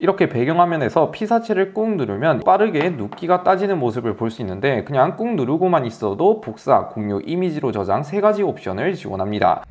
이렇게 배경화면에서 피사체를 꾹 누르면 빠르게 눕기가 따지는 모습을 볼 수 있는데, 그냥 꾹 누르고만 있어도 복사, 공유, 이미지로 저장 3가지 옵션을 지원합니다.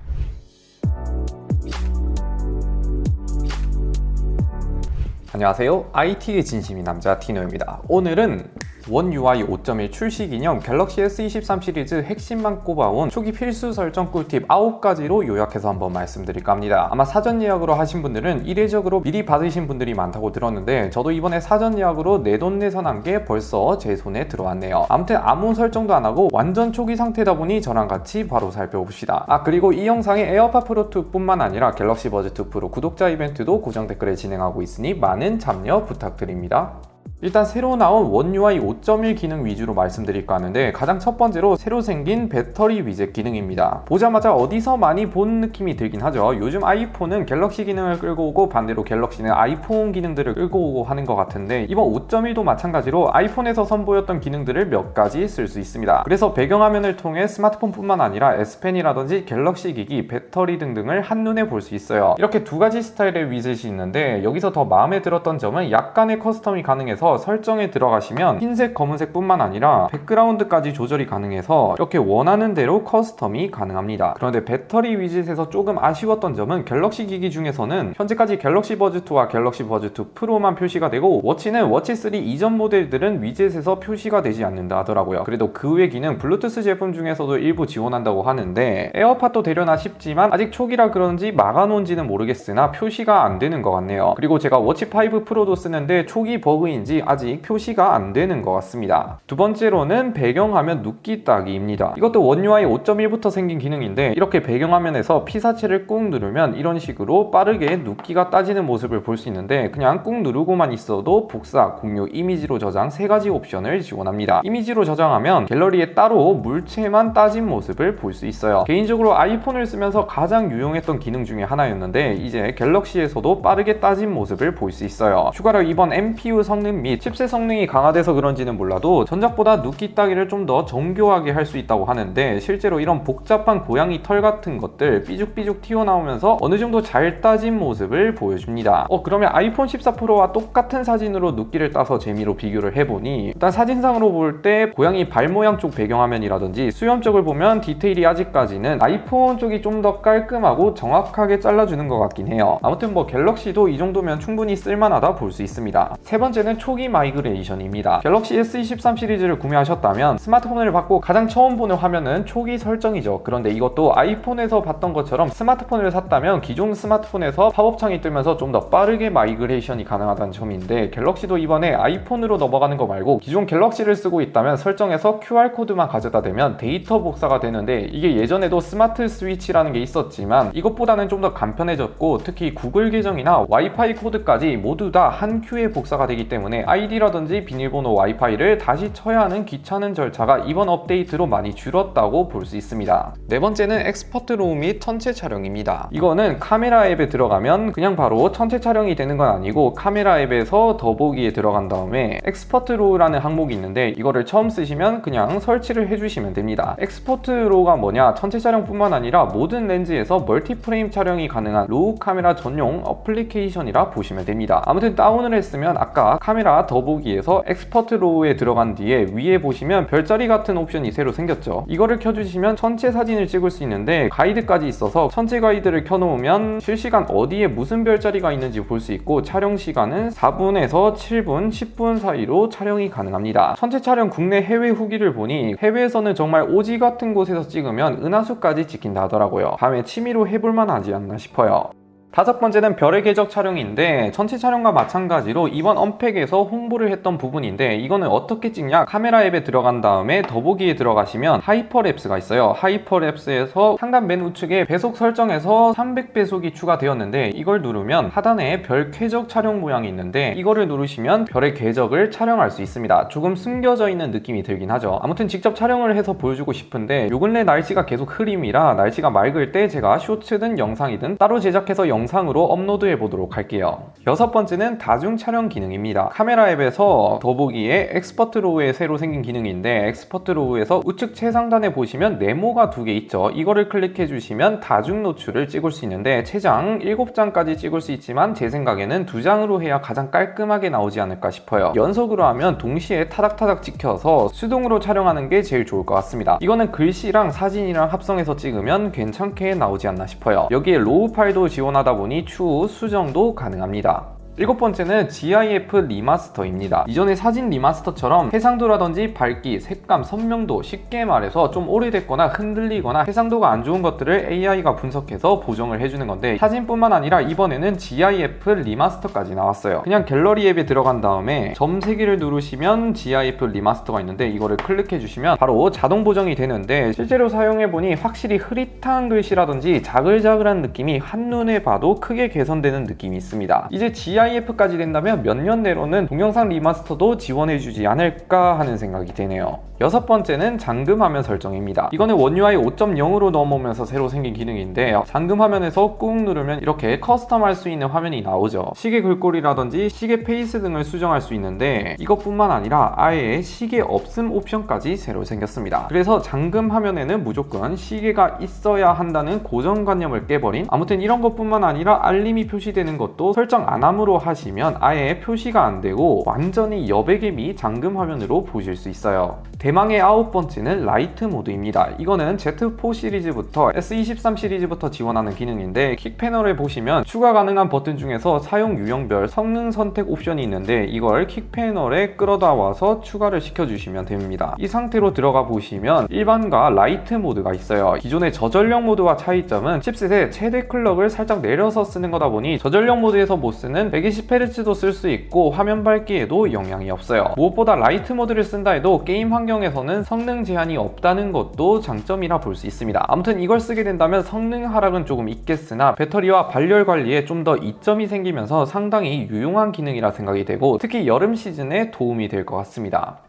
안녕하세요. IT의 진심인 남자 티노입니다. 오늘은 원 UI 5.1 출시 기념 갤럭시 S23 시리즈 핵심만 꼽아온 초기 필수 설정 꿀팁 9가지로 요약해서 한번 말씀드릴까 합니다. 아마 사전 예약으로 하신 분들은 이례적으로 미리 받으신 분들이 많다고 들었는데, 저도 이번에 사전 예약으로 내돈내산한 게 벌써 제 손에 들어왔네요. 아무튼 아무 설정도 안 하고 완전 초기 상태다 보니 저랑 같이 바로 살펴봅시다. 그리고 이 영상에 에어팟 프로 2 뿐만 아니라 갤럭시 버즈 2 프로 구독자 이벤트도 고정 댓글에 진행하고 있으니 많은 참여 부탁드립니다. 일단 새로 나온 원 UI 5.1 기능 위주로 말씀드릴까 하는데, 가장 첫 번째로 새로 생긴 배터리 위젯 기능입니다. 보자마자 어디서 많이 본 느낌이 들긴 하죠. 요즘 아이폰은 갤럭시 기능을 끌고 오고 반대로 갤럭시는 아이폰 기능들을 끌고 오고 하는 것 같은데, 이번 5.1도 마찬가지로 아이폰에서 선보였던 기능들을 몇 가지 쓸 수 있습니다. 그래서 배경화면을 통해 스마트폰뿐만 아니라 S펜이라든지 갤럭시 기기, 배터리 등등을 한눈에 볼 수 있어요. 이렇게 두 가지 스타일의 위젯이 있는데, 여기서 더 마음에 들었던 점은 약간의 커스텀이 가능해서 설정에 들어가시면 흰색, 검은색 뿐만 아니라 백그라운드까지 조절이 가능해서 이렇게 원하는 대로 커스텀이 가능합니다. 그런데 배터리 위젯에서 조금 아쉬웠던 점은 갤럭시 기기 중에서는 현재까지 갤럭시 버즈 2와 갤럭시 버즈 2 프로만 표시가 되고, 워치는 워치 3 이전 모델들은 위젯에서 표시가 되지 않는다 하더라고요. 그래도 그 외 기능 블루투스 제품 중에서도 일부 지원한다고 하는데, 에어팟도 되려나 싶지만 아직 초기라 그런지 막아놓은지는 모르겠으나 표시가 안 되는 것 같네요. 그리고 제가 워치 5 프로도 쓰는데 초기 버그인지 아직 표시가 안 되는 것 같습니다. 두 번째로는 배경화면 눕기 따기입니다. 이것도 원 UI 5.1부터 생긴 기능인데, 이렇게 배경화면에서 피사체를 꾹 누르면 이런 식으로 빠르게 눕기가 따지는 모습을 볼 수 있는데, 그냥 꾹 누르고만 있어도 복사, 공유, 이미지로 저장 3가지 옵션을 지원합니다. 이미지로 저장하면 갤러리에 따로 물체만 따진 모습을 볼 수 있어요. 개인적으로 아이폰을 쓰면서 가장 유용했던 기능 중에 하나였는데, 이제 갤럭시에서도 빠르게 따진 모습을 볼 수 있어요. 추가로 이번 NPU 성능 및 칩셋 성능이 강화돼서 그런지는 몰라도 전작보다 눕기 따기를 좀 더 정교하게 할 수 있다고 하는데, 실제로 이런 복잡한 고양이 털 같은 것들 삐죽삐죽 튀어나오면서 어느 정도 잘 따진 모습을 보여줍니다. 그러면 아이폰 14 프로와 똑같은 사진으로 눕기를 따서 재미로 비교를 해보니, 일단 사진상으로 볼 때 고양이 발 모양 쪽 배경화면이라든지 수염 쪽을 보면 디테일이 아직까지는 아이폰 쪽이 좀 더 깔끔하고 정확하게 잘라주는 것 같긴 해요. 아무튼 갤럭시도 이 정도면 충분히 쓸만하다 볼 수 있습니다. 세 번째는 초기 마이그레이션입니다. 갤럭시 S23 시리즈를 구매하셨다면 스마트폰을 받고 가장 처음 보는 화면은 초기 설정이죠. 그런데 이것도 아이폰에서 봤던 것처럼 스마트폰을 샀다면 기존 스마트폰에서 팝업창이 뜨면서 좀 더 빠르게 마이그레이션이 가능하다는 점인데, 갤럭시도 이번에 아이폰으로 넘어가는 거 말고 기존 갤럭시를 쓰고 있다면 설정에서 QR코드만 가져다 대면 데이터 복사가 되는데, 이게 예전에도 스마트 스위치라는 게 있었지만 이것보다는 좀 더 간편해졌고, 특히 구글 계정이나 와이파이 코드까지 모두 다 한 큐에 복사가 되기 때문에 아이디라든지 비밀번호 와이파이를 다시 쳐야 하는 귀찮은 절차가 이번 업데이트로 많이 줄었다고 볼 수 있습니다. 네 번째는 엑스퍼트 로우 및 전체 촬영입니다. 이거는 카메라 앱에 들어가면 그냥 바로 전체 촬영이 되는 건 아니고, 카메라 앱에서 더보기에 들어간 다음에 엑스퍼트 로우라는 항목이 있는데, 이거를 처음 쓰시면 그냥 설치를 해주시면 됩니다. 엑스퍼트 로우가 뭐냐, 전체 촬영뿐만 아니라 모든 렌즈에서 멀티프레임 촬영이 가능한 로우 카메라 전용 어플리케이션이라 보시면 됩니다. 아무튼 다운을 했으면 아까 카메라 더보기에서 엑스퍼트 로우에 들어간 뒤에 위에 보시면 별자리 같은 옵션이 새로 생겼죠. 이거를 켜주시면 전체 사진을 찍을 수 있는데, 가이드까지 있어서 전체 가이드를 켜놓으면 실시간 어디에 무슨 별자리가 있는지 볼 수 있고, 촬영 시간은 4분에서 7분, 10분 사이로 촬영이 가능합니다. 전체 촬영 국내 해외 후기를 보니 해외에서는 정말 오지 같은 곳에서 찍으면 은하수까지 찍힌다 하더라고요. 다음에 취미로 해볼만 하지 않나 싶어요. 다섯 번째는 별의 궤적 촬영인데, 전체 촬영과 마찬가지로 이번 언팩에서 홍보를 했던 부분인데, 이거는 어떻게 찍냐, 카메라 앱에 들어간 다음에 더보기에 들어가시면 하이퍼랩스가 있어요. 하이퍼랩스에서 상단 맨 우측에 배속 설정에서 300배속이 추가되었는데, 이걸 누르면 하단에 별 궤적 촬영 모양이 있는데, 이거를 누르시면 별의 궤적을 촬영할 수 있습니다. 조금 숨겨져 있는 느낌이 들긴 하죠. 아무튼 직접 촬영을 해서 보여주고 싶은데, 요 근래 날씨가 계속 흐림이라 날씨가 맑을 때 제가 쇼츠든 영상이든 따로 제작해서 영상으로 업로드해 보도록 할게요. 여섯 번째는 다중 촬영 기능입니다. 카메라 앱에서 더보기에 엑스퍼트 로우에 새로 생긴 기능인데, 엑스퍼트 로우에서 우측 최상단에 보시면 네모가 두 개 있죠. 이거를 클릭해 주시면 다중 노출을 찍을 수 있는데, 최장 7장까지 찍을 수 있지만 제 생각에는 2장으로 해야 가장 깔끔하게 나오지 않을까 싶어요. 연속으로 하면 동시에 타닥타닥 찍혀서 수동으로 촬영하는 게 제일 좋을 것 같습니다. 이거는 글씨랑 사진이랑 합성해서 찍으면 괜찮게 나오지 않나 싶어요. 여기에 로우 파일도 지원하다 보니 추후 수정도 가능합니다. 일곱 번째는 GIF 리마스터입니다. 이전에 사진 리마스터처럼 해상도라든지 밝기, 색감, 선명도, 쉽게 말해서 좀 오래됐거나 흔들리거나 해상도가 안 좋은 것들을 AI가 분석해서 보정을 해주는 건데, 사진뿐만 아니라 이번에는 GIF 리마스터까지 나왔어요. 그냥 갤러리 앱에 들어간 다음에 점 3개를 누르시면 GIF 리마스터가 있는데, 이거를 클릭해 주시면 바로 자동 보정이 되는데, 실제로 사용해보니 확실히 흐릿한 글씨라든지 자글자글한 느낌이 한눈에 봐도 크게 개선되는 느낌이 있습니다. 이제 GIF까지 된다면 몇 년 내로는 동영상 리마스터도 지원해주지 않을까 하는 생각이 드네요. 여섯 번째는 잠금 화면 설정입니다. 이거는 원UI 5.0으로 넘어오면서 새로 생긴 기능인데, 잠금 화면에서 꾹 누르면 이렇게 커스텀할 수 있는 화면이 나오죠. 시계 글꼴이라든지 시계 페이스 등을 수정할 수 있는데, 이것뿐만 아니라 아예 시계 없음 옵션까지 새로 생겼습니다. 그래서 잠금 화면에는 무조건 시계가 있어야 한다는 고정관념을 깨버린, 아무튼 이런 것뿐만 아니라 알림이 표시되는 것도 설정 안 함으로 하시면 아예 표시가 안 되고 완전히 여백의 미 잠금 화면으로 보실 수 있어요. 대망의 아홉 번째는 라이트 모드입니다. 이거는 Z4 시리즈부터 S23 시리즈부터 지원하는 기능인데, 킥 패널에 보시면 추가 가능한 버튼 중에서 사용 유형별 성능 선택 옵션이 있는데, 이걸 킥 패널에 끌어다 와서 추가를 시켜주시면 됩니다. 이 상태로 들어가 보시면 일반과 라이트 모드가 있어요. 기존의 저전력 모드와 차이점은 칩셋의 최대 클럭을 살짝 내려서 쓰는 거다 보니 저전력 모드에서 못 쓰는 120Hz도 쓸 수 있고 화면 밝기에도 영향이 없어요. 무엇보다 라이트 모드를 쓴다 해도 게임 환경에서는 성능 제한이 없다는 것도 장점이라 볼 수 있습니다. 아무튼 이걸 쓰게 된다면 성능 하락은 조금 있겠으나 배터리와 발열 관리에 좀 더 이점이 생기면서 상당히 유용한 기능이라 생각이 되고, 특히 여름 시즌에 도움이 될 것 같습니다.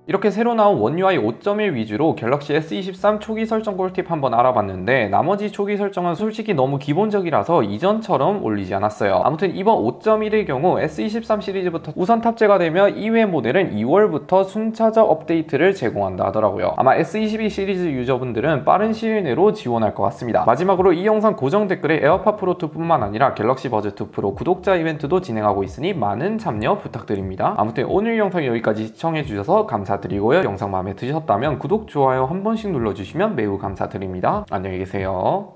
이렇게 새로 나온 원UI 5.1 위주로 갤럭시 S23 초기 설정 꿀팁 한번 알아봤는데, 나머지 초기 설정은 솔직히 너무 기본적이라서 이전처럼 올리지 않았어요. 아무튼 이번 5.1의 경우 S23 시리즈부터 우선 탑재가 되며 이외 모델은 2월부터 순차적 업데이트를 제공한다 하더라고요. 아마 S22 시리즈 유저분들은 빠른 시일 내로 지원할 것 같습니다. 마지막으로 이 영상 고정 댓글에 에어팟 프로 2 뿐만 아니라 갤럭시 버즈 2 프로 구독자 이벤트도 진행하고 있으니 많은 참여 부탁드립니다. 아무튼 오늘 영상 여기까지 시청해주셔서 감사드리고요. 영상 마음에 드셨다면 구독, 좋아요 한 번씩 눌러주시면 매우 감사드립니다. 안녕히 계세요.